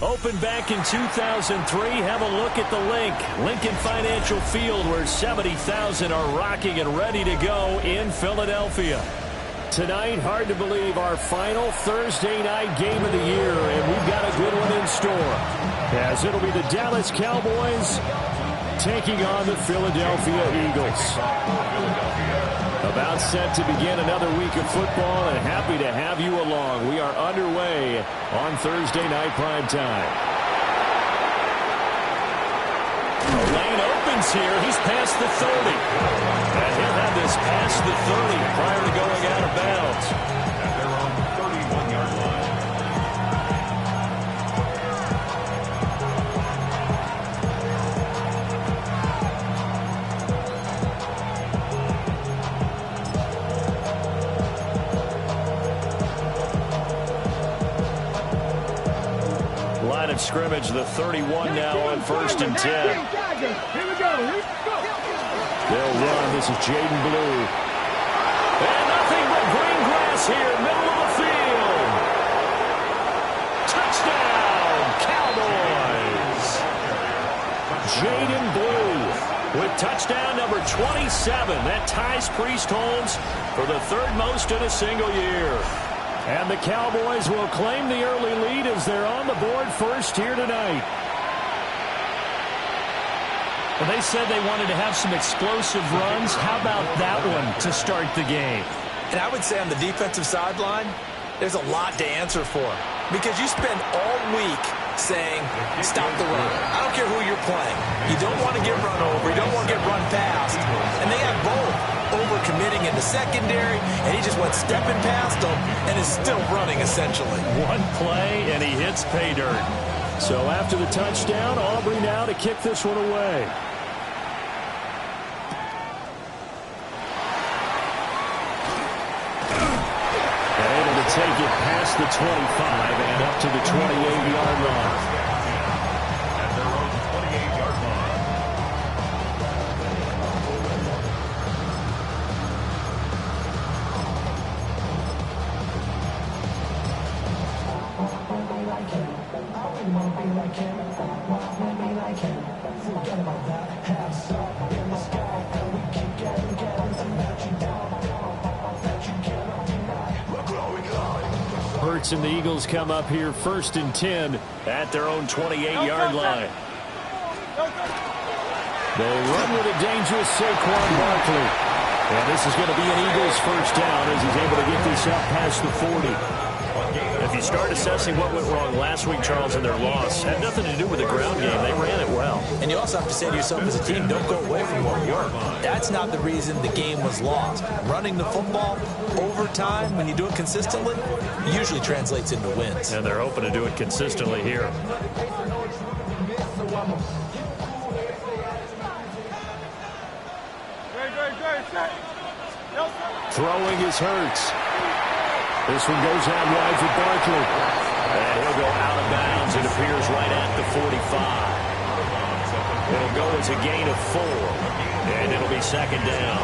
Opened back in 2003, have a look at the Lincoln Financial Field, where 70,000 are rocking and ready to go in Philadelphia. Tonight, hard to believe, our final Thursday night game of the year, and we've got a good one in store, as it'll be the Dallas Cowboys taking on the Philadelphia Eagles. About set to begin another week of football, and happy to have you along. We are underway on Thursday night prime time. Lane opens here. He's past the 30. And he'll have this past the 30 prior to going out of bounds. And they're on the 31-yard line. Line of scrimmage, the 31 now on 1st and 10. Here we go. They'll run. This is Jaden Blue. And nothing but green grass here, middle of the field. Touchdown, Cowboys. Jaden Blue with touchdown number 27. That ties Priest Holmes for the 3rd most in a single year. And the Cowboys will claim the early lead as they're on the board first here tonight. Well, they said they wanted to have some explosive runs. How about that one to start the game? And I would say on the defensive sideline, there's a lot to answer for. Because you spend all week saying, stop the run. I don't care who you're playing. You don't want to get run over. You don't want to get run past. And they have both. Overcommitting in the secondary, and he just went stepping past them and is still running, essentially. One play, and he hits pay dirt. So after the touchdown, Aubrey now to kick this one away. And able to take it past the 25 and up to the 28-yard line. At their own 28-yard line. Hurts and the Eagles come up here 1st and 10 at their own 28-yard line. They run with a dangerous Saquon Barkley. And this is going to be an Eagles first down as he's able to get this up past the 40. If you start assessing what went wrong last week, Charles, in their loss, had nothing to do with the ground game. They ran it well. And you also have to say to yourself as a team, don't go away from what worked. That's not the reason the game was lost. Running the football over time, when you do it consistently, usually translates into wins. And they're hoping to do it consistently here. Throwing is Hurts. This one goes out wide for Barkley. And he'll go out of bounds. It appears right at the 45. It'll go as a gain of 4. And it'll be 2nd down.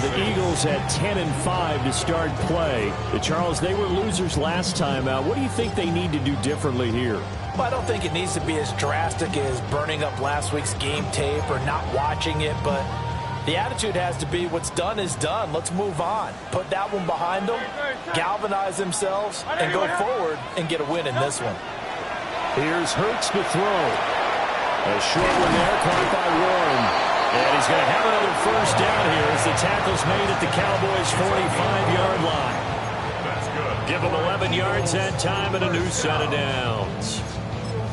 The Eagles at 10-5 to start play. Charles, they were losers last time out. What do you think they need to do differently here? Well, I don't think it needs to be as drastic as burning up last week's game tape or not watching it, but the attitude has to be what's done is done. Let's move on. Put that one behind them, galvanize themselves, and go forward and get a win in this one. Here's Hurts to throw. A short one there, caught by Warren. And he's going to have another first down here as the tackle's made at the Cowboys' 45-yard line. That's good. Give them 11 yards that time and a new set of downs.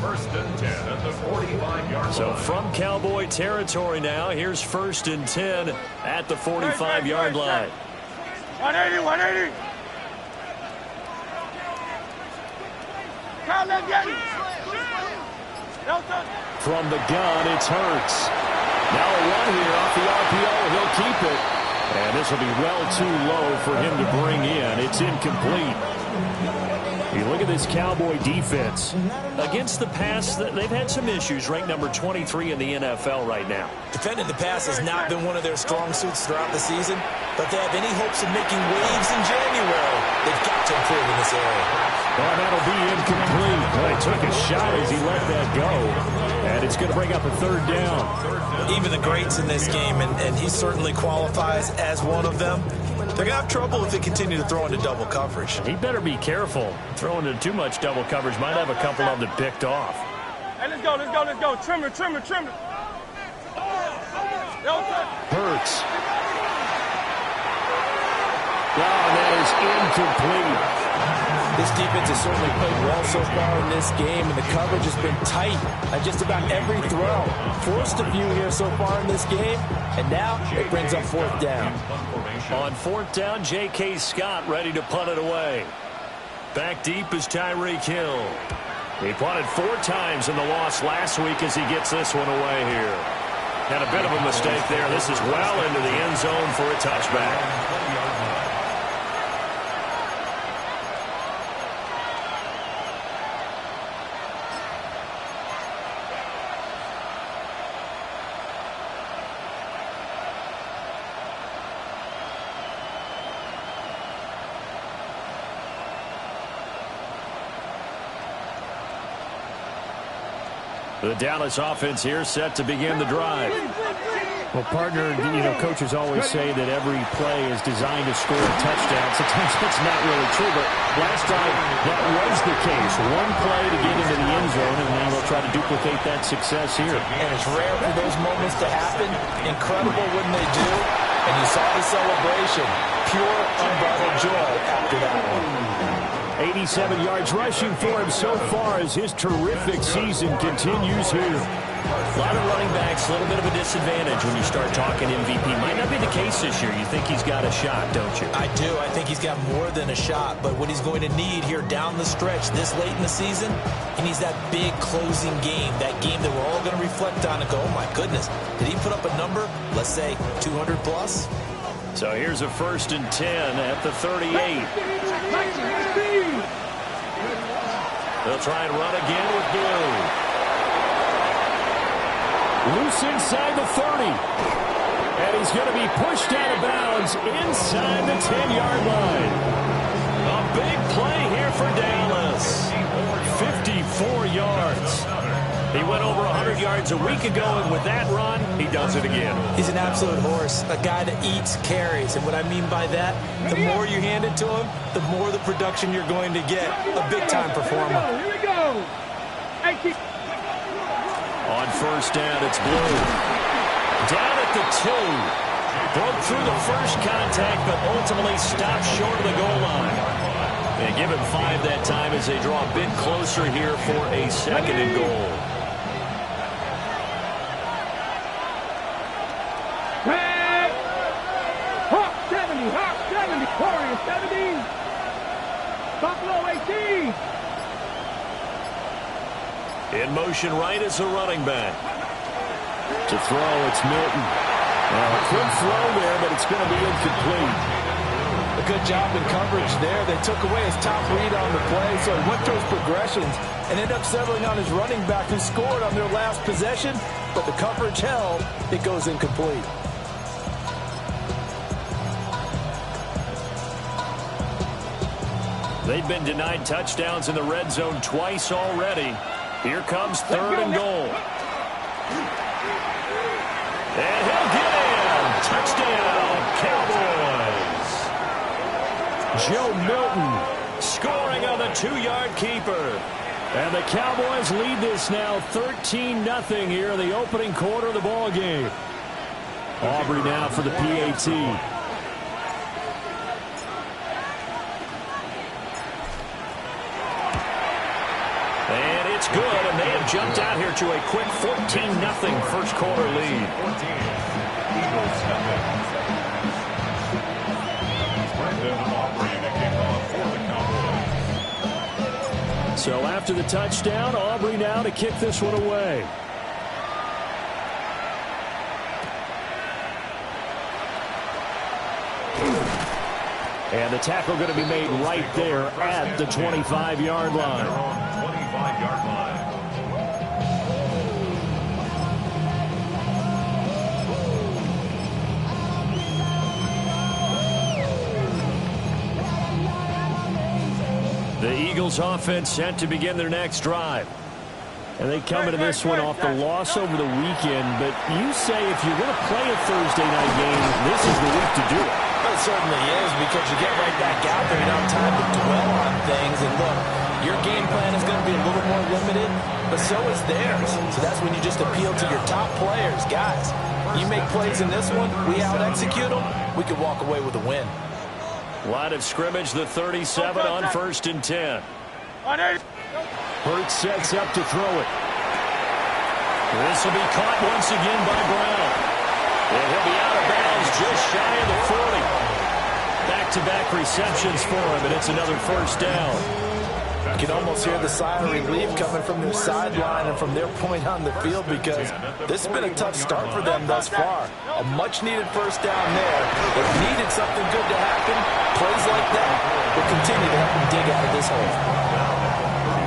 First and 10 at the 45-yard line. So from Cowboy territory now, here's first and 10 at the 45-yard line. 180, 180. From the gun, it's Hurts. Now a run here off the RPO. He'll keep it. And this will be well too low for him to bring in. It's incomplete. You look at this Cowboy defense. Against the pass, they've had some issues. Ranked number 23 in the NFL right now. Defending the pass has not been one of their strong suits throughout the season. But if they have any hopes of making waves in January, they've got to improve in this area. Well, that'll be incomplete. Well, he took a shot as he let that go. And it's going to bring up a third down. Even the greats in this game, and he certainly qualifies as one of them, they're going to have trouble if they continue to throw into double coverage. He better be careful. Throwing into too much double coverage might have a couple of them picked off. Hey, let's go, let's go, let's go. Trim it, trim it, trim it. Hurts. Wow, that is incomplete. This defense has certainly played well so far in this game, and the coverage has been tight on just about every throw. Forced a few here so far in this game, and now it brings up fourth down. On fourth down, J.K. Scott ready to punt it away. Back deep is Tyreek Hill. He punted 4 times in the loss last week as he gets this one away here. Had a bit of a mistake there. This is well into the end zone for a touchback. The Dallas offense here set to begin the drive. Well, partner, coaches always say that every play is designed to score a touchdown. Sometimes that's not really true, but last time that was the case. One play to get into the end zone, and now they'll try to duplicate that success here. And it's rare for those moments to happen. Incredible when they do. And you saw the celebration. Pure, unbridled joy after that one. 87 yards rushing for him so far as his terrific season continues here. A lot of running backs, a little bit of a disadvantage when you start talking MVP. Might not be the case this year. You think he's got a shot, don't you? I do. I think he's got more than a shot. But what he's going to need here down the stretch this late in the season, he needs that big closing game, that game that we're all going to reflect on and go, oh, my goodness, did he put up a number, let's say, 200 plus? So here's a first and 10 at the 38. They'll try and run again with Blue. Loose inside the 30. And he's going to be pushed out of bounds inside the 10-yard line. A big play here for Dallas. 54 yards. He went over 100 yards a week ago, and with that run, he does it again. He's an absolute horse, a guy that eats carries. And what I mean by that, the more you hand it to him, the more the production you're going to get. A big-time performer. Here we go. Hey, keep. On first down, it's Blue. Down at the 2. Broke through the first contact, but ultimately stopped short of the goal line. They give him 5 that time as they draw a bit closer here for a second and goal. Hawk 70, Warrior 70. Buffalo 18. In motion right is the running back. To throw, it's Milton. Well, a quick throw there, but it's going to be incomplete. A good job in coverage there. They took away his top read on the play, so he went through his progressions and ended up settling on his running back who scored on their last possession, but the coverage held. It goes incomplete. They've been denied touchdowns in the red zone twice already. Here comes third and goal. And he'll get in. Touchdown, Cowboys. Joe Milton scoring on the 2-yard keeper. And the Cowboys lead this now 13-0 here in the opening quarter of the ball game. Aubrey now for the PAT. And it's good, and they have jumped out here to a quick 14-0 first quarter lead. 14. Eagles have it. Brandon Aubrey, the kickoff for the Cowboys. So after the touchdown, Aubrey now to kick this one away. And the tackle going to be made right there at the 25-yard line. 25-yard line. The Eagles offense set to begin their next drive. And they come into this one off the loss over the weekend. But you say if you're going to play a Thursday night game, this is the week to do it. Well, it certainly is, because you get right back out there. You don't have time to dwell on things. And look, your game plan is going to be a little more limited, but so is theirs. So that's when you just appeal to your top players. Guys, you make plays in this one, we out-execute them, we could walk away with a win. Line of scrimmage, the 37 on 1st and 10. Hurts sets up to throw it. This will be caught once again by Brown. And he'll be out of bounds just shy of the 40. Back-to-back receptions for him, and it's another first down. You can almost hear the sigh of relief coming from their sideline and from their point on the field, because this has been a tough start for them thus far. A much-needed first down there. They've needed something good to happen. Plays like that will continue to help them dig out of this hole.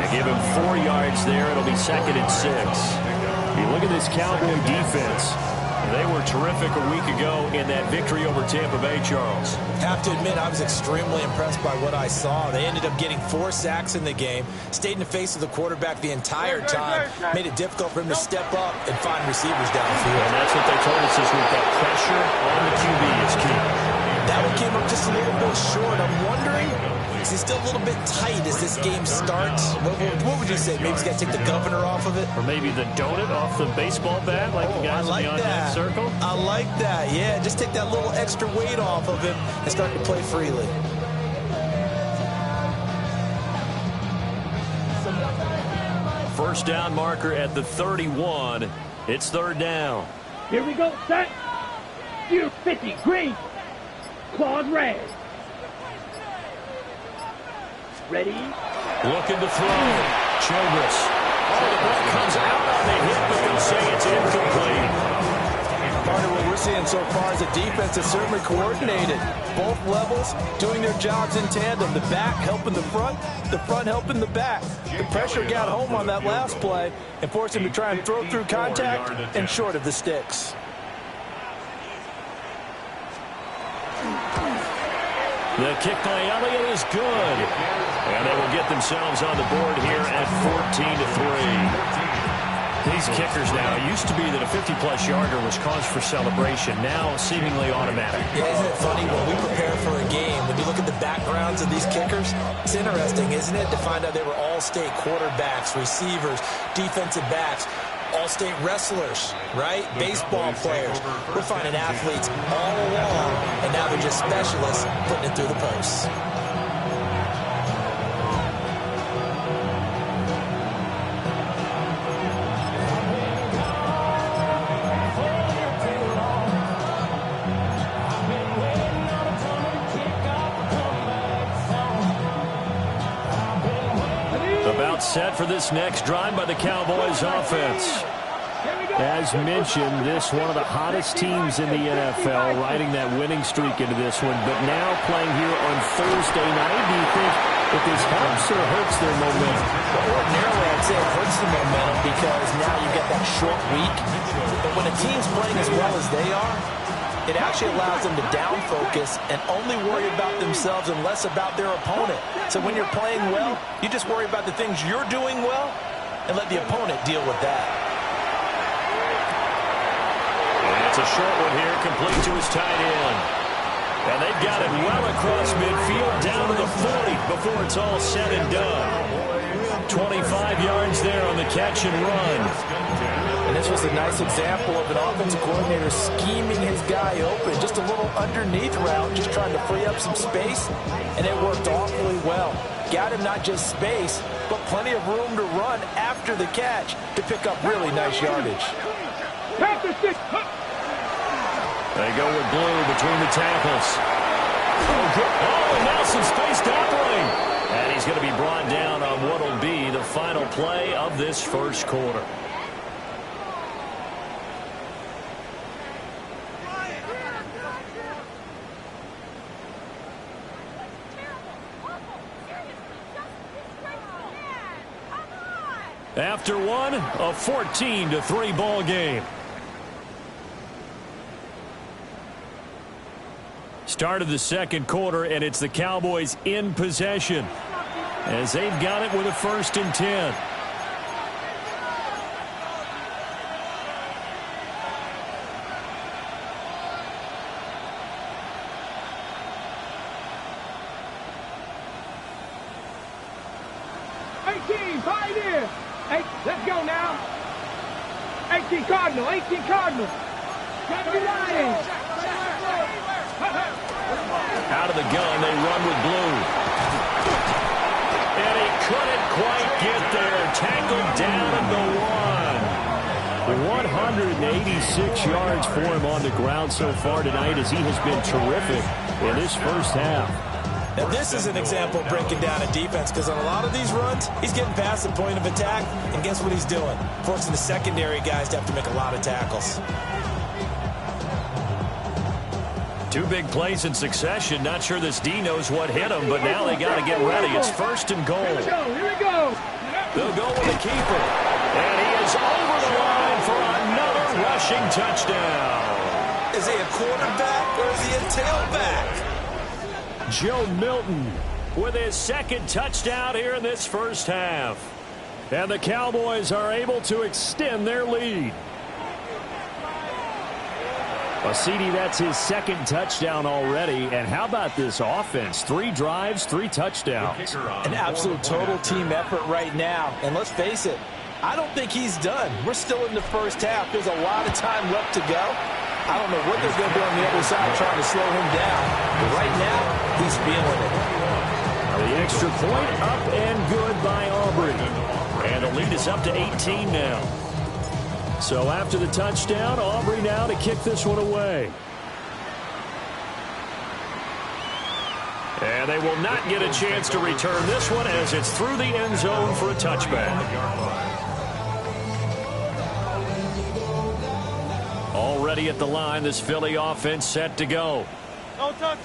They give him 4 yards there. It'll be 2nd and 6. You look at this Cowboy defense. They were terrific a week ago in that victory over Tampa Bay, Charles. Have to admit, I was extremely impressed by what I saw. They ended up getting 4 sacks in the game, stayed in the face of the quarterback the entire time, made it difficult for him to step up and find receivers downfield. And that's what they told us this week, that pressure on the QB is key. That one came up just a little bit short. I'm wondering, is he still a little bit tight as this game starts? What would you say? Maybe he's got to take the governor off of it? Or maybe the donut off the baseball bat, like the guys beyond that circle? I like that, yeah. Just take that little extra weight off of him and start to play freely. First down marker at the 31. It's 3rd down. Here we go, set. Gear 50, green. Claws red. Ready? Looking to throw. Childress. Oh, the ball comes out on the hit, but they say it's incomplete. Part of what we're seeing so far is the defense is certainly coordinated. Both levels doing their jobs in tandem. The back helping the front helping the back. The pressure got home on that last play and forced him to try and throw through contact and short of the sticks. The kick by Elliott is good. And they will get themselves on the board here at 14-3. These kickers now, it used to be that a 50-plus yarder was cause for celebration. Now seemingly automatic. Yeah, isn't it funny when we prepare for a game, when you look at the backgrounds of these kickers, it's interesting, isn't it, to find out they were all-state quarterbacks, receivers, defensive backs, all-state wrestlers, right? Baseball players. We're finding athletes all along, and now they're just specialists putting it through the posts. About set for this next drive by the Cowboys offense. As mentioned, this one of the hottest teams in the NFL, riding that winning streak into this one, but now playing here on Thursday night. Do you think that this helps or hurts their momentum? Well, ordinarily, I'd say it hurts the momentum because now you've got that short week. But when a team's playing as well as they are, it actually allows them to down focus and only worry about themselves and less about their opponent. So when you're playing well, you just worry about the things you're doing well and let the opponent deal with that. And it's a short one here, complete to his tight end. And they've got it well across midfield, down to the 40 before it's all said and done. 25 yards there on the catch and run. And this was a nice example of an offensive coordinator scheming his guy open. Just a little underneath route, just trying to free up some space, and it worked awfully well. Got him not just space, but plenty of room to run after the catch to pick up really nice yardage. They go with Blue between the tackles. Oh, and now some space doubling. And he's going to be brought down on what will be the final play of this first quarter. After one, a 14-3 ball game. Start of the second quarter, and it's the Cowboys in possession as they've got it with a 1st and 10. Hey, let's go now. 18 Cardinal, 18 Cardinal. Gotta be Lions. Out of the gun, they run with Blue. And he couldn't quite get there. Tackled down at the 1. 186 yards for him on the ground so far tonight as he has been terrific in this first half. Now, this is an example of breaking down a defense because on a lot of these runs, he's getting past the point of attack, and guess what he's doing? Forcing the secondary guys to have to make a lot of tackles. 2 big plays in succession. Not sure this D knows what hit him, but now they got to get ready. It's 1st and goal. Here we go. They'll go with the keeper. And he is over the line for another rushing touchdown. Is he a quarterback or is he a tailback? Joe Milton with his 2nd touchdown here in this first half. And the Cowboys are able to extend their lead. Well, CD, that's his 2nd touchdown already. And how about this offense? 3 drives, 3 touchdowns. An absolute total team effort right now. And let's face it, I don't think he's done. We're still in the first half. There's a lot of time left to go. I don't know what they're going to do on the other side trying to slow him down. But right now, he's feeling it. The extra point up and good by Aubrey. And the lead is up to 18 now. So after the touchdown, Aubrey now to kick this one away. And they will not get a chance to return this one as it's through the end zone for a touchback. Already at the line, this Philly offense set to go.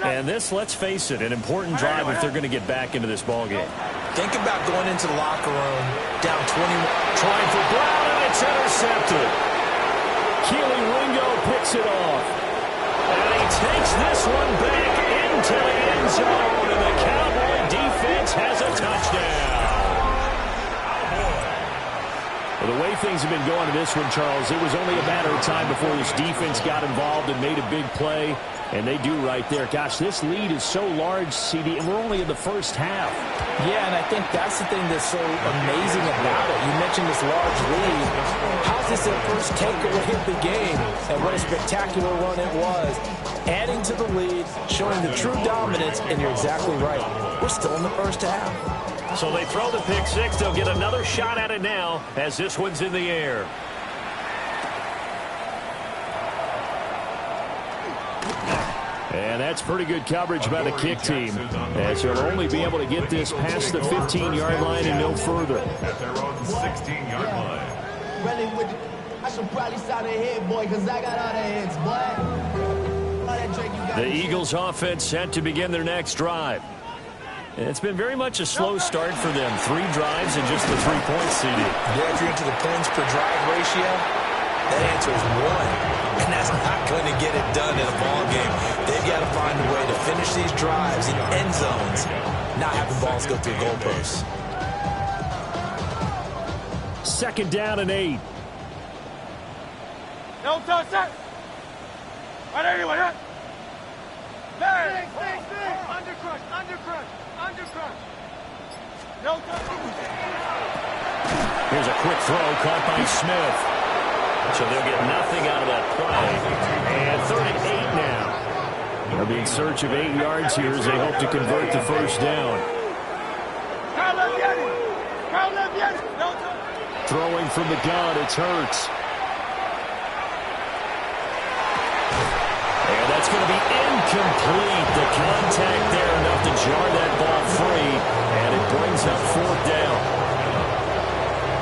And this, let's face it, an important drive if they're going to get back into this ballgame. Think about going into the locker room down 21. Trying for Brown, and it's intercepted. Keely Ringo picks it off. And he takes this one back into the end zone, and the Cowboy defense has a touchdown. Well, the way things have been going to this one, Charles, it was only a matter of time before this defense got involved and made a big play, and they do right there. Gosh, this lead is so large, CD, and we're only in the first half. Yeah, and I think that's the thing that's so amazing about it. You mentioned this large lead. How's this their first takeaway of the game? And what a spectacular run it was. Adding to the lead, showing the true dominance, and you're exactly right. We're still in the first half. So they throw the pick six. They'll get another shot at it now as this one's in the air. And that's pretty good coverage by the kick team, as they'll only be able to get this past the 15-yard line and no further. At their own 16-yard line. I should probably sign a head, boy, because I got all the heads, boy. The Eagles offense set to begin their next drive. It's been very much a slow start for them. 3 drives and just the 3 points, CD. Yeah, if you're into the points per drive ratio, that answer is 1. And that's not going to get it done in a ball game. They've got to find a way to finish these drives in end zones, not have the balls go through goalposts. 2nd down and 8. No touch that. Right anyway, huh? Bang, bang, bang. Undercrush. No touch. Here's a quick throw caught by Smith. So they'll get nothing out of that play. And 38 now. They'll be in search of 8 yards here as they hope to convert the first down. Throwing from the gun, it's Hurts. And that's going to be incomplete. The contact there enough to jar that ball free. And it brings up 4th down.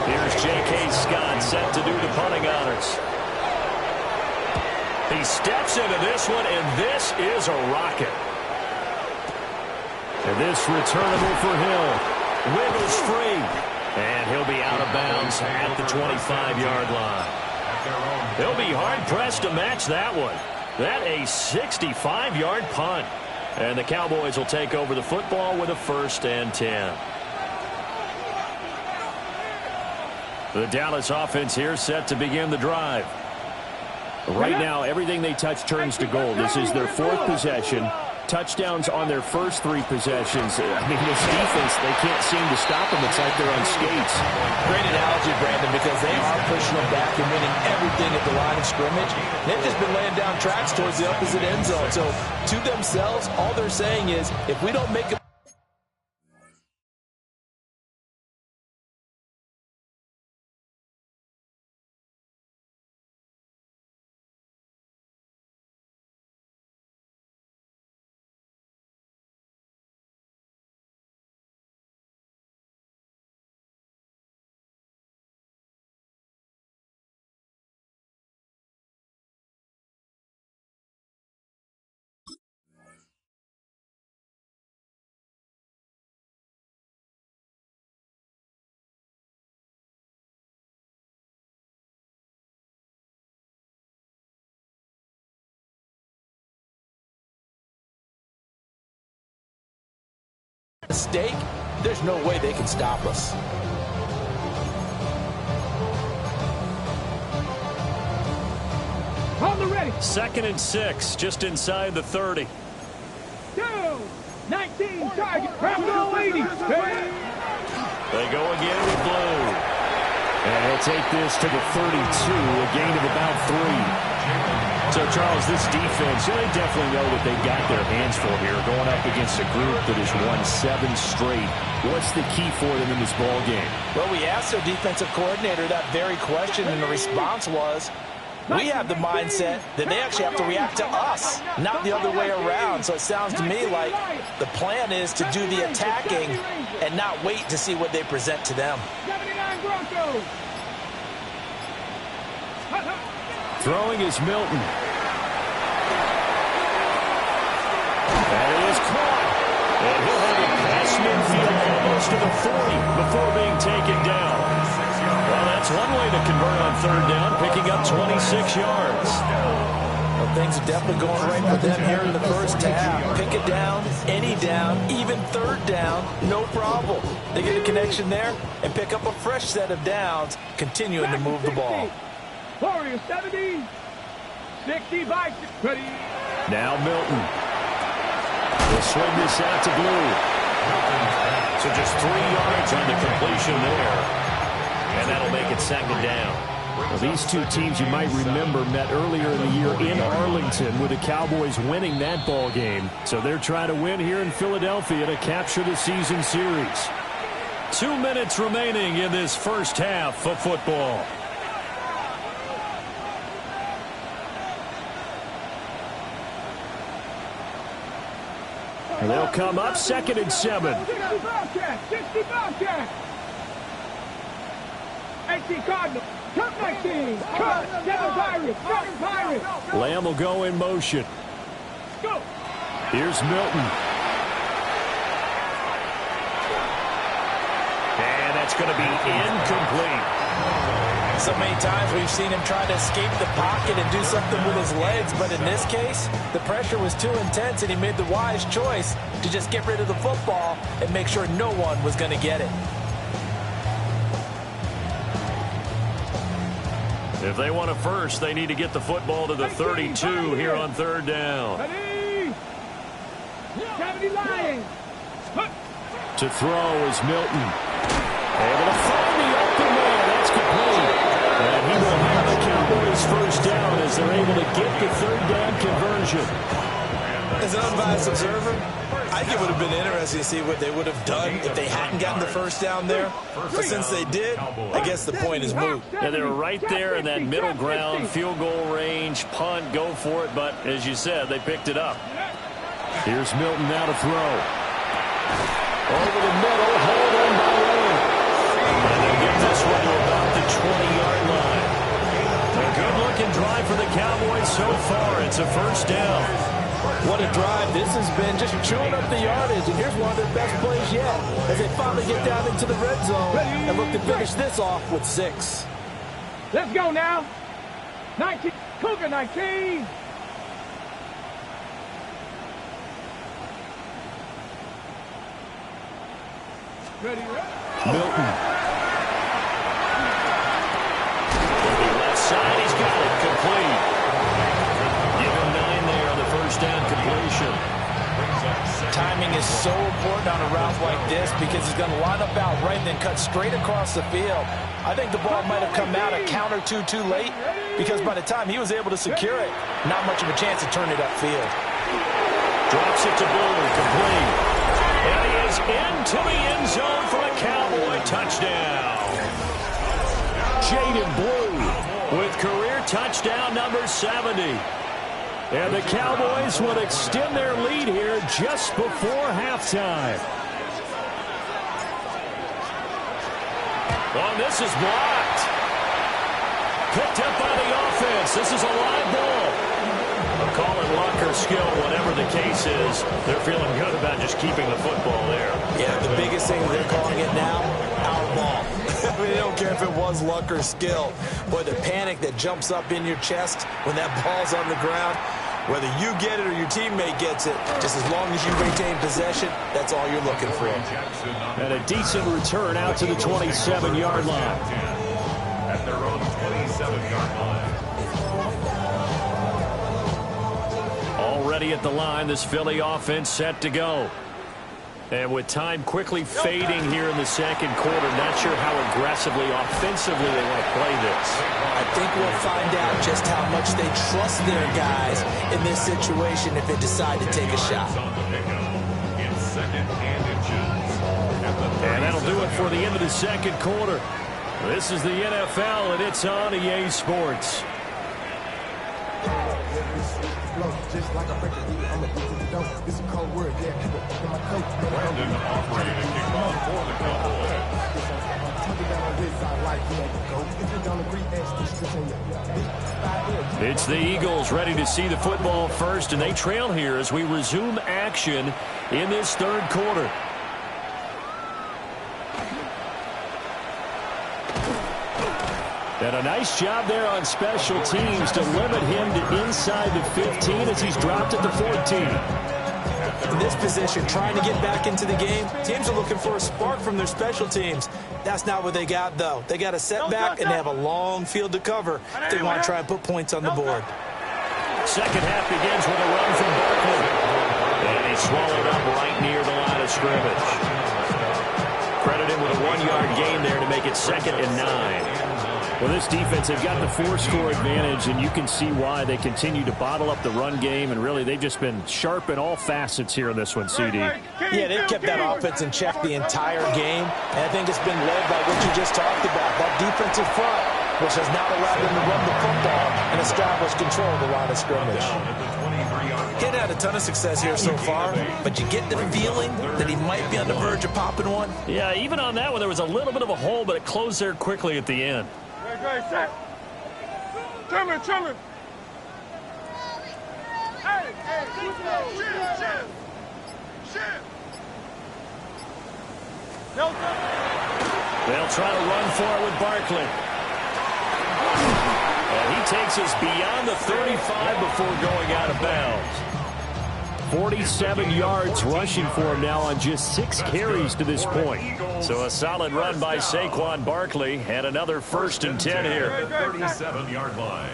Here's J.K. Scott set to do the punting honors. He steps into this one, and this is a rocket. And this returnable for Hill. Wiggles free. And he'll be out of bounds at the 25-yard line. They'll be hard-pressed to match that one. That a 65-yard punt. And the Cowboys will take over the football with a 1st and 10. The Dallas offense here set to begin the drive. Right now, everything they touch turns to gold. This is their 4th possession. Touchdowns on their first 3 possessions. I mean, this defense, they can't seem to stop them. It's like they're on skates. Great analogy, Brandon, because they are pushing them back and winning everything at the line of scrimmage. They've just been laying down tracks towards the opposite end zone. So, to themselves, all they're saying is, if we don't make a mistake, there's no way they can stop us. On the ready. 2nd and 6, just inside the 30. 19 target. Bravo 80. They go again with Blue. And he'll take this to the 32, a gain of about 3. So, Charles, this defense, they definitely know what they've got their hands for here, going up against a group that has won 7 straight. What's the key for them in this ball game? Well, we asked their defensive coordinator that very question, and the response was, we have the mindset that they actually have to react to us, not the other way around. So it sounds to me like the plan is to do the attacking and not wait to see what they present to them. 79 Broncos. Throwing is Milton. That is caught. And he'll have it past midfield almost to the 40 before being taken down. Well, that's one way to convert on 3rd down, picking up 26 yards. Well, things are definitely going right for them here in the first half. Pick it down, any down, even 3rd down, no problem. They get a connection there and pick up a fresh set of downs, continuing to move the ball. Warriors 70. 65. Ready. Now Milton. They'll swing this out to Blue. So just 3 yards on the completion there. And that'll make it 2nd down. Well, these two teams, you might remember, met earlier in the year in Arlington with the Cowboys winning that ball game. So they're trying to win here in Philadelphia to capture the season series. 2 minutes remaining in this first half of football. They'll come up 2nd and 7. 60 Bobcat. 18 Cardinal. Cut 19. Cut. 7 Pirates. 7 Pirates. Lamb will go in motion. Go. Here's Milton. And that's going to be incomplete. So many times we've seen him try to escape the pocket and do something with his legs, but in this case, the pressure was too intense and he made the wise choice to just get rid of the football and make sure no one was going to get it. If they want a first, they need to get the football to the 32 here on 3rd down. 70 Lions. To throw is Milton. Able to find the open man. as they're able to get the third down conversion. As an unbiased observer, I think it would have been interesting to see what they would have done if they hadn't gotten the first down there. But since they did, I guess the point is moot. Yeah, they were right there in that middle ground, field goal range, punt, go for it. But as you said, they picked it up. Here's Milton now to throw. Over the middle, hold on by Lane. And they'll get this one to about the 20-yard line. A good-looking drive for the Cowboys so far. It's a first down. What a drive this has been, just chewing up the yardage. And here's one of their best plays yet as they finally get down into the red zone and look to finish this off with 6. Let's go now. 19, Cougar 19. Ready, Milton. Left side, he's got it. Complete. Give him 9 there on the first down completion. Timing is so important on a route like this because he's going to line up out right and then cut straight across the field. I think the ball might have come out a count or two too late because by the time he was able to secure it, not much of a chance to turn it upfield. Drops it to Blue, complete. And he is into the end zone for a Cowboy touchdown. Jaden Blue with career touchdown number 70. And the Cowboys would extend their lead here just before halftime. Oh, this is blocked. Picked up by the offense. This is a live ball. I'll call it luck or skill, whatever the case is. They're feeling good about just keeping the football there. Yeah, the biggest thing they're calling it now, our ball. I mean, they don't care if it was luck or skill. Boy, the panic that jumps up in your chest when that ball's on the ground, whether you get it or your teammate gets it, just as long as you maintain possession, that's all you're looking for. And a decent return out to the 27-yard line. At their own 27-yard line. Already at the line, this Philly offense set to go. And with time quickly fading here in the second quarter, not sure how aggressively, offensively they want to play this. I think we'll find out just how much they trust their guys in this situation if they decide to take a shot. And that'll do it for the end of the second quarter. This is the NFL, and it's on EA Sports. Just like a record, I'm addicted to dope. It's a cold word, yeah. In my coat. Brandon operating a kickoff for the Cowboys. It's the Eagles ready to see the football first, and they trail here as we resume action in this third quarter. And a nice job there on special teams to limit him to inside the 15 as he's dropped at the 14. In this position, trying to get back into the game, teams are looking for a spark from their special teams. That's not what they got, though. They got a setback, and they have a long field to cover if they want to try and put points on the board. Second half begins with a run from Barkley. And he's swallowed up right near the line of scrimmage. Credit him with a 1-yard gain there to make it 2nd and 9. Well, this defense, they've got the 4-score advantage, and you can see why they continue to bottle up the run game, and really they've just been sharp in all facets here in this one, CD. Yeah, they've kept that offense in check the entire game, and I think it's been led by what you just talked about, that defensive front, which has now allowed them to run the football and establish control of the line of scrimmage. He's had a ton of success here so far, but you get the feeling that he might be on the verge of popping one. Yeah, even on that one, there was a little bit of a hole, but it closed there quickly at the end. Great, set. Tremor. Hey, shift. They'll try to run for it with Barkley. And he takes us beyond the 35 before going out of bounds. 47 yards rushing for him now on just 6 carries to this point. So a solid run by Saquon Barkley and another 1st and 10 here. 37-yard line.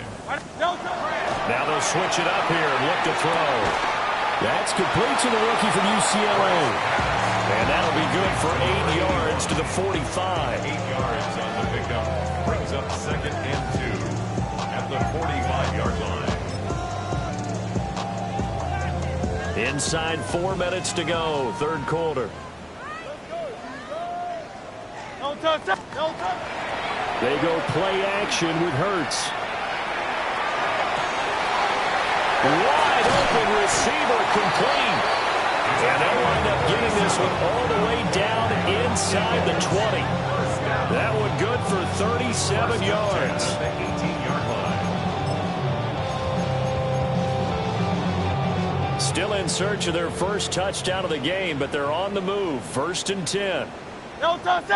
Now they'll switch it up here and look to throw. That's complete to the rookie from UCLA. And that'll be good for 8 yards to the 45. 8 yards on the pickup. Brings up 2nd and 2. At the the 45-yard line. Inside 4 minutes to go, third quarter. They go play action with Hurts. Wide open receiver complete. And they'll wind up getting this one all the way down inside the 20. That one good for 37 yards. The 18-yard line. Still in search of their first touchdown of the game, but they're on the move. 1st and 10. He'll drop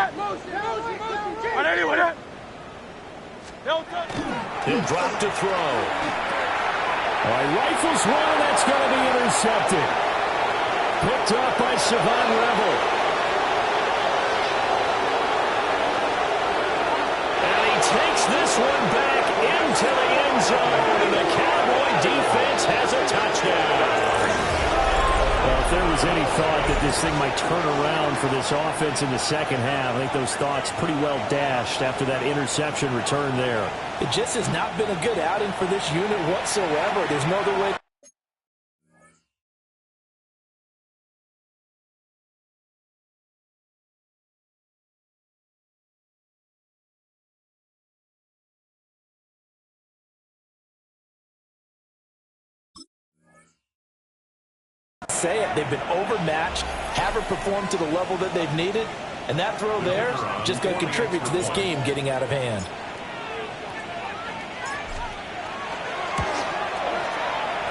to throw. All right, rifles one, and that's going to be intercepted. Picked up by Savon Revel. And he takes this one back into the end zone, and the Cowboy defense has a touchdown. Well, if there was any thought that this thing might turn around for this offense in the second half, I think those thoughts pretty well dashed after that interception return there. It just has not been a good outing for this unit whatsoever. There's no other way. Say it. They've been overmatched, haven't performed to the level that they've needed, and that throw there just going to contribute to this game getting out of hand.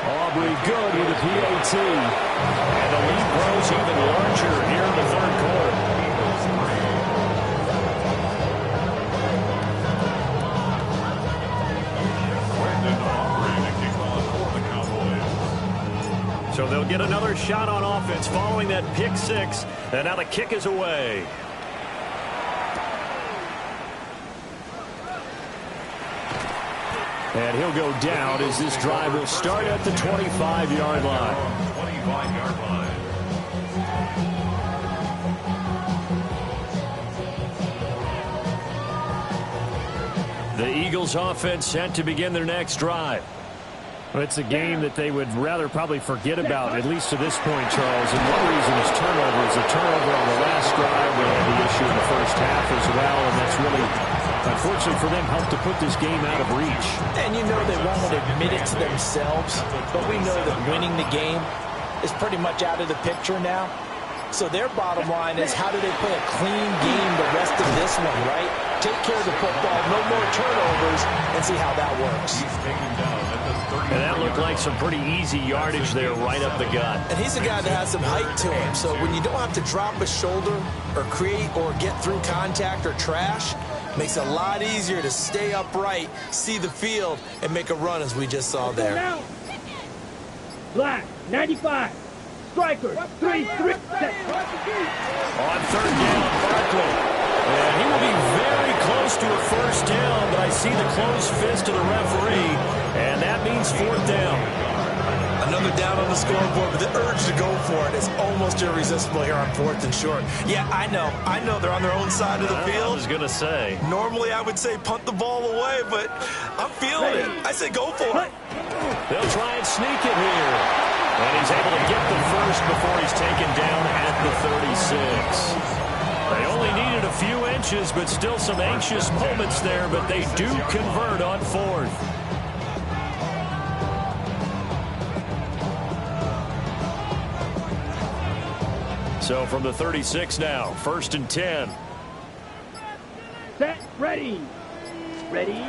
Aubrey good with a PAT. And the lead grows even larger here in the third quarter. So they'll get another shot on offense following that pick six. And now the kick is away. And he'll go down as this drive will start at the 25-yard line. 25-yard line. The Eagles offense set to begin their next drive. Well, it's a game that they would rather probably forget about, at least to this point, Charles. And one reason is turnovers. A turnover on the last drive. They had the issue in the first half as well, and that's really, unfortunately for them, helped to put this game out of reach. And you know they won't admit it to themselves, but we know that winning the game is pretty much out of the picture now. So their bottom line is, how do they play a clean game the rest of this one, right? Take care of the football, no more turnovers, and see how that works. He's taken down at the 30. And that looked like some pretty easy yardage there right up the gut. And he's a guy that has some height to him, so when you don't have to drop a shoulder or create or get through contact or trash, makes it a lot easier to stay upright, see the field, and make a run as we just saw there. Black, 95. Striker, 3-3. On third down, Barkley. And he will be very close to a first down, but I see the closed fist of the referee, and that means fourth down. Another down on the scoreboard, but the urge to go for it is almost irresistible here on 4th and short. Yeah, I know they're on their own side of the field. I was going to say. Normally I would say punt the ball away, but I'm feeling it. I say go for it. They'll try and sneak it here. And he's able to get the first before he's taken down at the 36. They only needed a few inches, but still some anxious moments there, but they do convert on fourth. So from the 36 now, 1st and 10. Set, ready. Ready.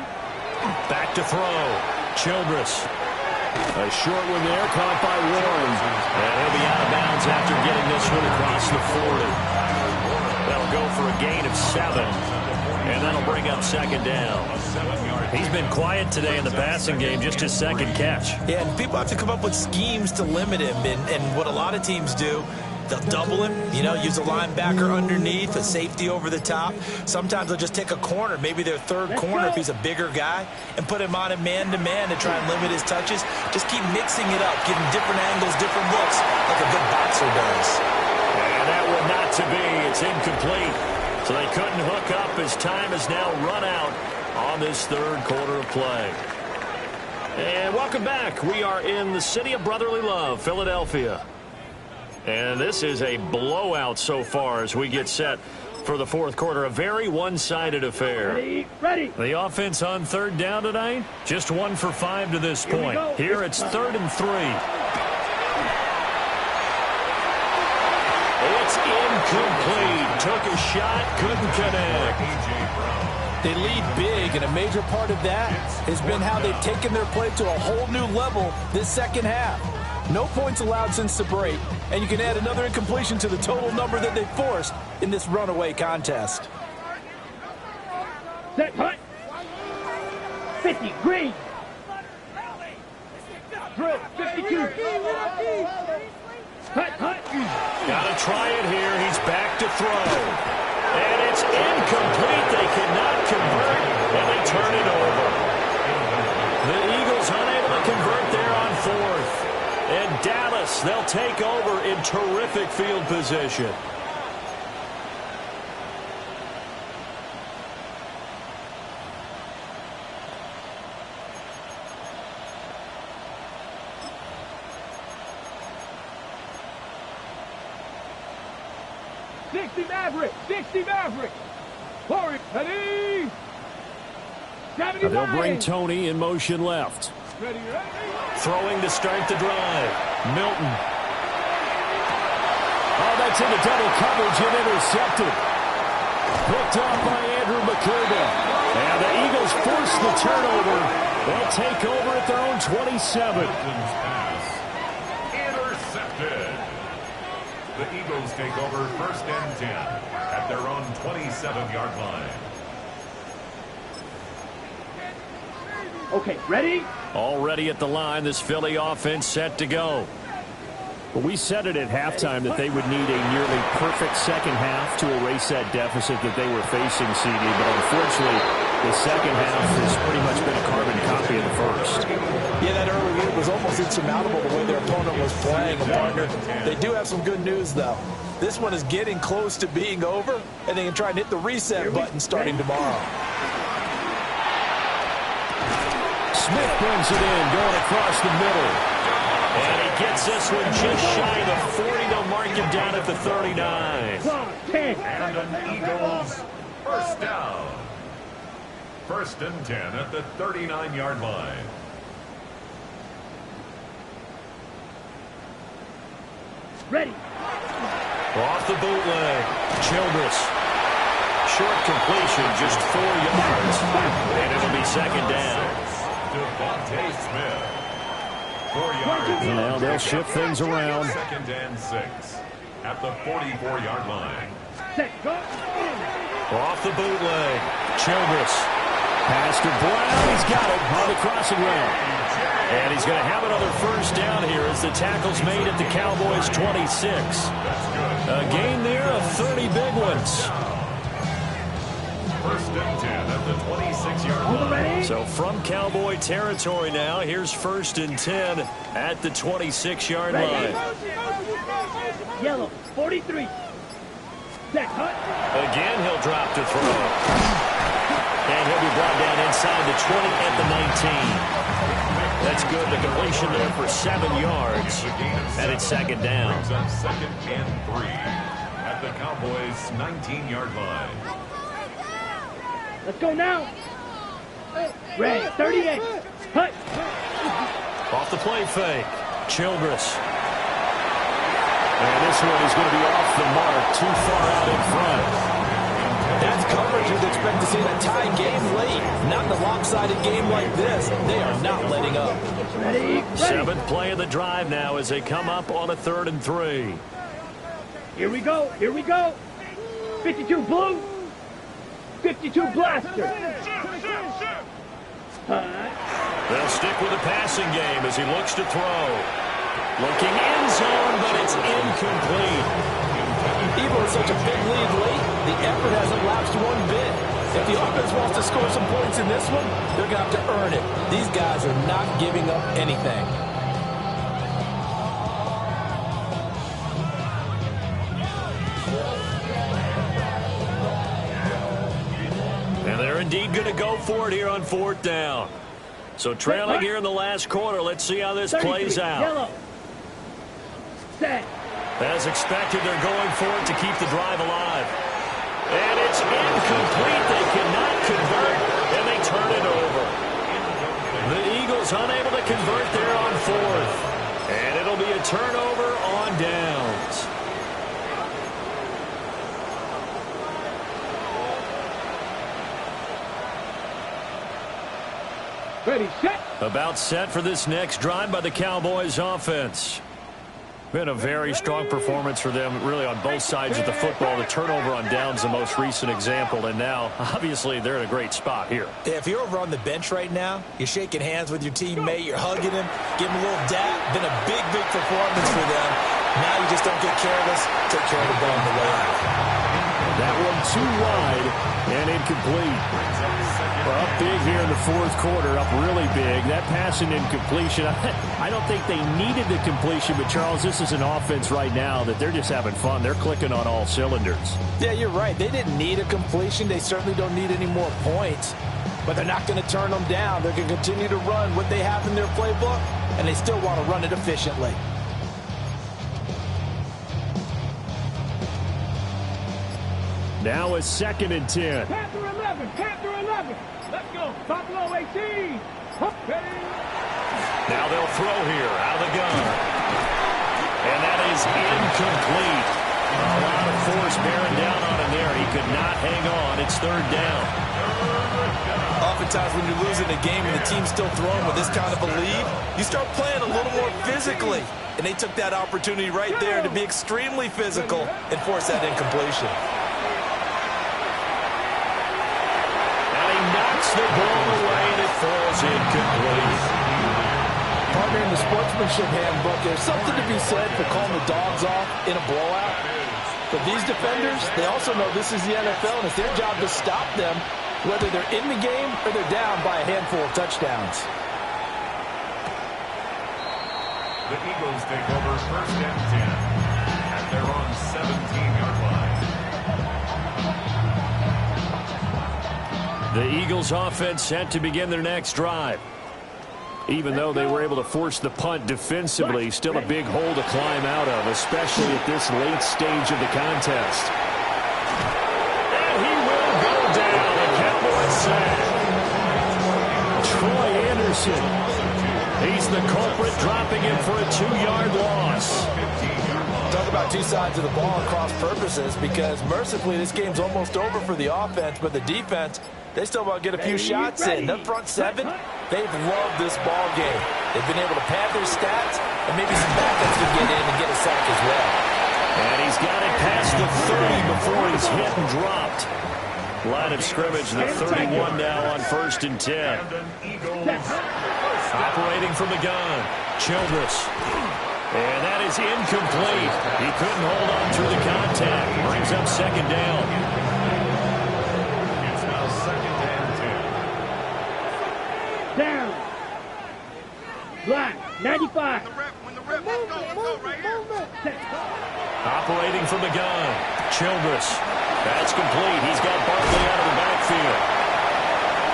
Back to throw. Childress. A short one there, caught by Warren. And he'll be out of bounds after getting this one across the 40. That'll go for a gain of 7. And that'll bring up second down. He's been quiet today in the passing game, just his second catch. Yeah, and people have to come up with schemes to limit him. And what a lot of teams do, they'll double him, use a linebacker underneath, a safety over the top. Sometimes they'll just take a corner, maybe their third corner if he's a bigger guy, and put him on a man-to-man to try and limit his touches. Just keep mixing it up, giving different angles, different looks, like a good boxer does. And that one not to be. It's incomplete. So they couldn't hook up as time has now run out on this third quarter of play. And welcome back. We are in the city of brotherly love, Philadelphia. And this is a blowout so far as we get set for the fourth quarter. A very one-sided affair. Ready. The offense on third down tonight, just 1 for 5 to this point. Here it's 3rd and 3. It's incomplete. Took a shot, couldn't connect. They lead big, and a major part of that has been how they've taken their play to a whole new level this second half. No points allowed since the break, and you can add another incompletion to the total number that they forced in this runaway contest. Set, hut. 50, green. Drill, 52. Hut, hut. Gotta try it here. He's back to throw. And it's incomplete. They cannot convert, and they turn it over. The Eagles unable to convert there on 4th. And Dallas, they'll take over in terrific field position. Dixie Maverick. Forward, ready. They'll bring Tony in motion left. Ready. Throwing to start the drive. Milton. Oh, that's into double coverage and intercepted. Picked off by Andrew McCurdy. And the Eagles force the turnover. They'll take over at their own 27. Intercepted. The Eagles take over 1st and 10 at their own 27-yard line. Okay, ready? Already at the line, this Philly offense set to go. Well, we said it at halftime that they would need a nearly perfect second half to erase that deficit that they were facing, CD. But unfortunately, the second half has pretty much been a carbon copy of the first. Yeah, that early lead was almost insurmountable the way their opponent was playing, partner. They do have some good news, though. This one is getting close to being over, and they can try and hit the reset button starting tomorrow. Smith brings it in, going across the middle. And he gets this one just shy of the 40. They'll mark him down at the 39. And an Eagles first down. 1st and 10 at the 39-yard line. Ready. Off the bootleg. Childress. Short completion, just 4 yards. And it'll be 2nd down. Devontae Smith. 4 yards. Now they'll shift things around. 2nd and 6 at the 44-yard line. Set, go. Off the bootleg. Childress. Pass to Brown. He's got it on the crossing route. And he's going to have another first down here as the tackle's made at the Cowboys' 26. A gain there of 30 big ones. 1st and 10 at the 26-yard line. So from Cowboy territory now, here's 1st and 10 at the 26-yard line. Yellow, 43. Set, hut. Again, he'll drop to throw. And he'll be brought down inside the 20 at the 19. That's good. The completion there for 7 yards. And it's 2nd down. Brings up 2nd and 3 at the Cowboys' 19-yard line. Let's go now. Ready, 38. Hut. Off the play fake. Childress. And this one is going to be off the mark. Too far out in front. That's coverage you'd expect to see in a tie game late. Not in a lopsided game like this. They are not letting up. Ready. 7th play of the drive now as they come up on a 3rd and 3. Here we go. Here we go. 52 blue. 52 blaster. They'll stick with the passing game as he looks to throw. Looking end zone, but it's incomplete. Even with such a big lead late, the effort hasn't lapsed one bit. If the offense wants to score some points in this one, they're going to have to earn it. These guys are not giving up anything. And they're indeed going to go for it here on 4th down. So trailing here in the last quarter. Let's see how this plays out. Yellow. Set. As expected, they're going for it to keep the drive alive. And it's incomplete. They cannot convert, and they turn it over. The Eagles unable to convert there on fourth. And it'll be a turnover on downs. Ready, set. About set for this next drive by the Cowboys offense. Been a very strong performance for them, really, on both sides of the football. The turnover on downs, the most recent example, and now, obviously, they're in a great spot here. If you're over on the bench right now, you're shaking hands with your teammate, you're hugging him, giving him a little dap. Been a big, big performance for them. Now you just don't get careless. Take care of the ball on the way out. That one too wide and incomplete. Well, up big here in the fourth quarter, up really big. That pass and incompletion, I don't think they needed the completion, but Charles, this is an offense right now that they're just having fun. They're clicking on all cylinders. Yeah, you're right. They didn't need a completion. They certainly don't need any more points, but they're not going to turn them down. They're going to continue to run what they have in their playbook, and they still want to run it efficiently. Now a 2nd and 10. Panther 11. Panther 11. Let's go. Buffalo 18. Okay. Now they'll throw here out of the gun. And that is incomplete. A lot of force bearing down on him there. He could not hang on. It's 3rd down. Oftentimes when you're losing a game and the team's still throwing with this kind of a lead, you start playing a little more physically. And they took that opportunity right there to be extremely physical and force that incompletion. The ball away and it falls incomplete. Partner, in the sportsmanship handbook, there's something to be said for calling the dogs off in a blowout. But these defenders, they also know this is the NFL, and it's their job to stop them, whether they're in the game or they're down by a handful of touchdowns. The Eagles take over 1st and 10 at their own 17-yard line. The Eagles offense set to begin their next drive. Even though they were able to force the punt defensively, still a big hole to climb out of, especially at this late stage of the contest. And he will go down. The Cowboys sack. Troy Anderson. He's the culprit, dropping him for a 2-yard loss. Talk about two sides of the ball and cross purposes, because mercifully this game's almost over for the offense, but the defense, they still want to get a few shots in. The front 7, they've loved this ball game. They've been able to pad their stats, and maybe some backups can get in and get a sack as well. And he's got it past the 30 before he's hit and dropped. Line of scrimmage, the 31 now on 1st and 10. Operating from the gun, Childress. And that is incomplete. He couldn't hold on through the contact. Brings up 2nd down. It's now 2nd and 10. Down. Black. 95. Operating from the gun, Childress. That's complete. He's got Barkley out of the backfield.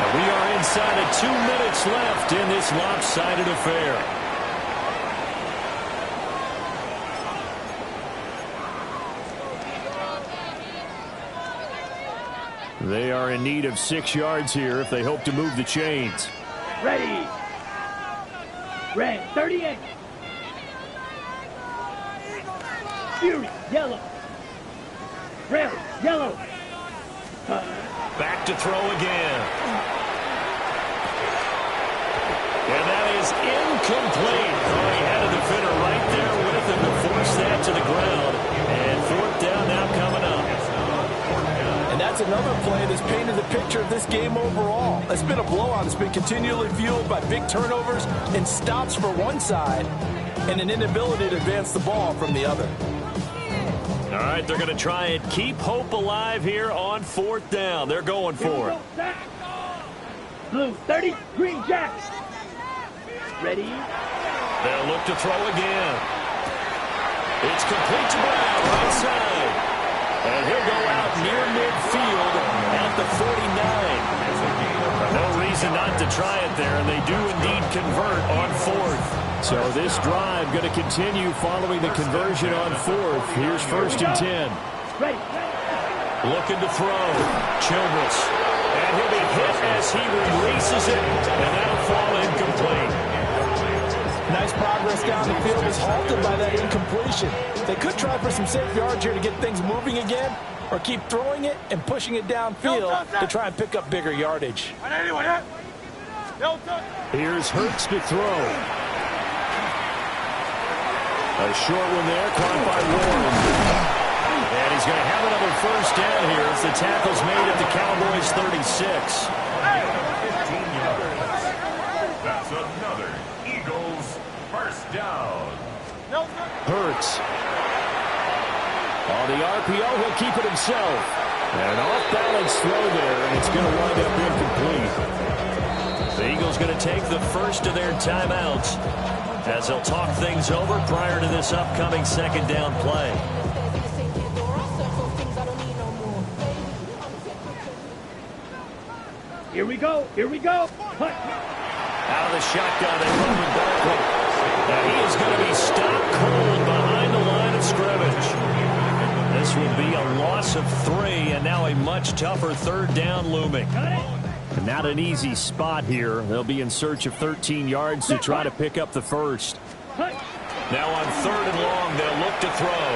And we are inside of 2 minutes left in this lopsided affair. They are in need of 6 yards here if they hope to move the chains. Ready. Red. 38. Fury. Yellow. Red. Yellow. Back to throw again. And that is incomplete. Oh, he had a defender right there with him to force that to the ground. And 4th down now coming up. And that's another play that's painted the picture of this game overall. It's been a blowout. It's been continually fueled by big turnovers and stops for one side and an inability to advance the ball from the other. All right, they're going to try and keep hope alive here on 4th down. They're going for it. Blue, 30, Green Jack. Ready. They'll look to throw again. It's complete to Brown, right side. And he'll go out near midfield at the 49. No reason reason not to try it there, and they do indeed convert on fourth. So this drive going to continue following the conversion on fourth. Here's 1st and 10. Looking to throw. Childress. And he'll be hit as he releases it, and that'll fall incomplete. Nice progress down the field was halted by that incompletion. They could try for some safe yards here to get things moving again, or keep throwing it and pushing it downfield to try and pick up bigger yardage. Here's Hurts to throw. A short one there, caught by Warren. And he's going to have another 1st down here as the tackle's made at the Cowboys' 36. 15 yards. That's another Eagles 1st down. Hurts. On the RPO, he'll keep it himself. And an off-balance throw there, and it's going to wind up incomplete. The Eagles going to take the first of their timeouts as they'll talk things over prior to this upcoming 2nd down play. Here we go. Here we go. Punt. Out of the shotgun, they run with Barkley. And he is going to be stopped cold behind the line of scrimmage. This will be a loss of 3, and now a much tougher 3rd down looming. And not an easy spot here. They'll be in search of 13 yards to try to pick up the first. Now on 3rd and long, they'll look to throw.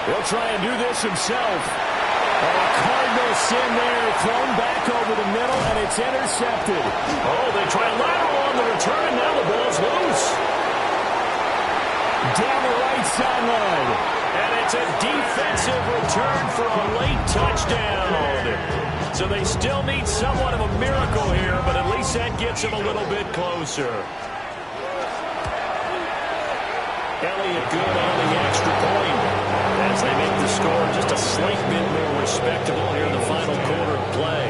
He'll try and do this himself. Cardinal sin there, thrown back over the middle, and it's intercepted. Oh, they try a lateral on the return, and now the ball's loose. Down the right sideline. And it's a defensive return for a late touchdown. So they still need somewhat of a miracle here, but at least that gets them a little bit closer. Elliott good on the extra point as they make the score just a slight bit more respectable here in the final quarter of play.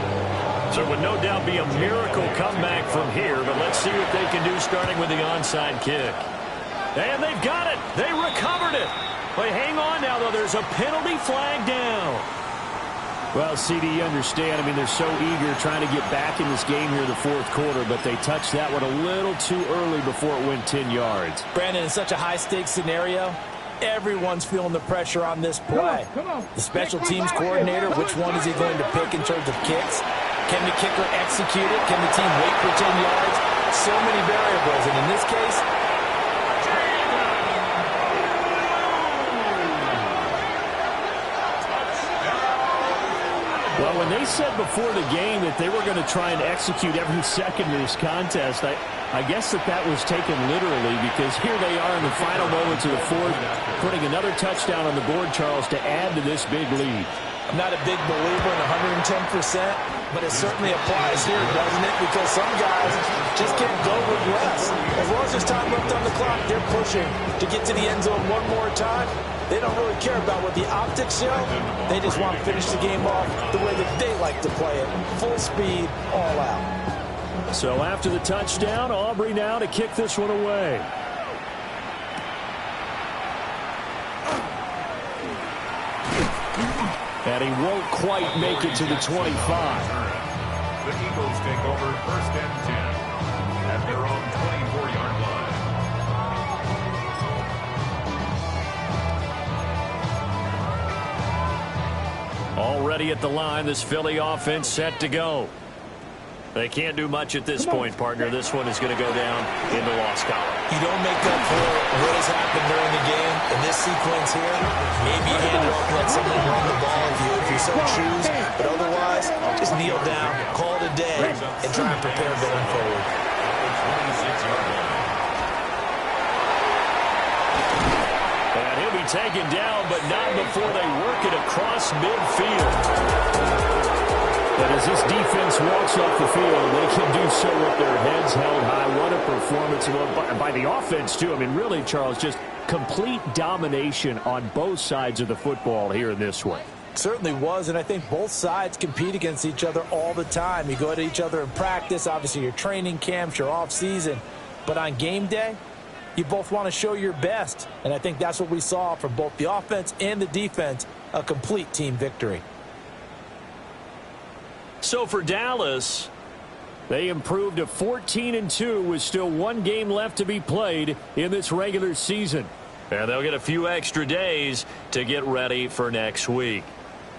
So it would no doubt be a miracle comeback from here, but let's see what they can do starting with the onside kick. And they've got it. They recovered it. But hang on now, though. There's a penalty flag down. Well, CD, you understand. I mean, they're so eager trying to get back in this game here in the 4th quarter, but they touched that one a little too early before it went 10 yards. Brandon, in such a high-stakes scenario, everyone's feeling the pressure on this play. The special teams coordinator, which one is he going to pick in terms of kicks? Can the kicker execute it? Can the team wait for 10 yards? So many variables, and in this case, well, when they said before the game that they were going to try and execute every second of this contest, I guess that was taken literally, because here they are in the final moments of the 4th, putting another touchdown on the board, Charles, to add to this big lead. I'm not a big believer in 110%, but it certainly applies here, doesn't it? Because some guys just can't go with less. As long as there's time left on the clock, they're pushing to get to the end zone one more time. They don't really care about what the optics show. They just want to finish the game off the way that they like to play it. Full speed, all out. So after the touchdown, Aubrey now to kick this one away. And he won't quite make it to the 25. The Eagles take over 1st and 10 at their own 24-yard line. Already at the line, this Philly offense set to go. They can't do much at this point, partner. This one is going to go down in the loss column. You don't make up for what has happened during the game in this sequence here. Maybe hand it off, let someone run the ball if you so choose. But otherwise, just kneel down, call it a day, and try and prepare going forward. And he'll be taken down, but not before they work it across midfield. But as this defense walks off the field, they can do so with their heads held high. What a performance by the offense, too. I mean, really, Charles, just complete domination on both sides of the football here in this one. Certainly was, and I think both sides compete against each other all the time. You go at each other in practice, obviously your training camps, your off-season. But on game day, you both want to show your best. And I think that's what we saw from both the offense and the defense, a complete team victory. So for Dallas, They improved to 14-2 with still one game left to be played in this regular season. And they'll get a few extra days to get ready for next week.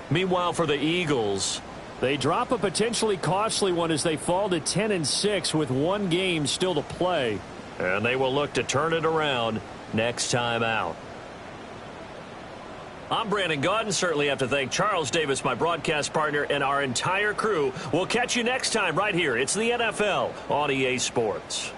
Meanwhile, for the Eagles, they drop a potentially costly one as they fall to 10-6 with one game still to play. And they will look to turn it around next time out. I'm Brandon Gaudin. Certainly have to thank Charles Davis, my broadcast partner, and our entire crew. We'll catch you next time right here. It's the NFL on EA Sports.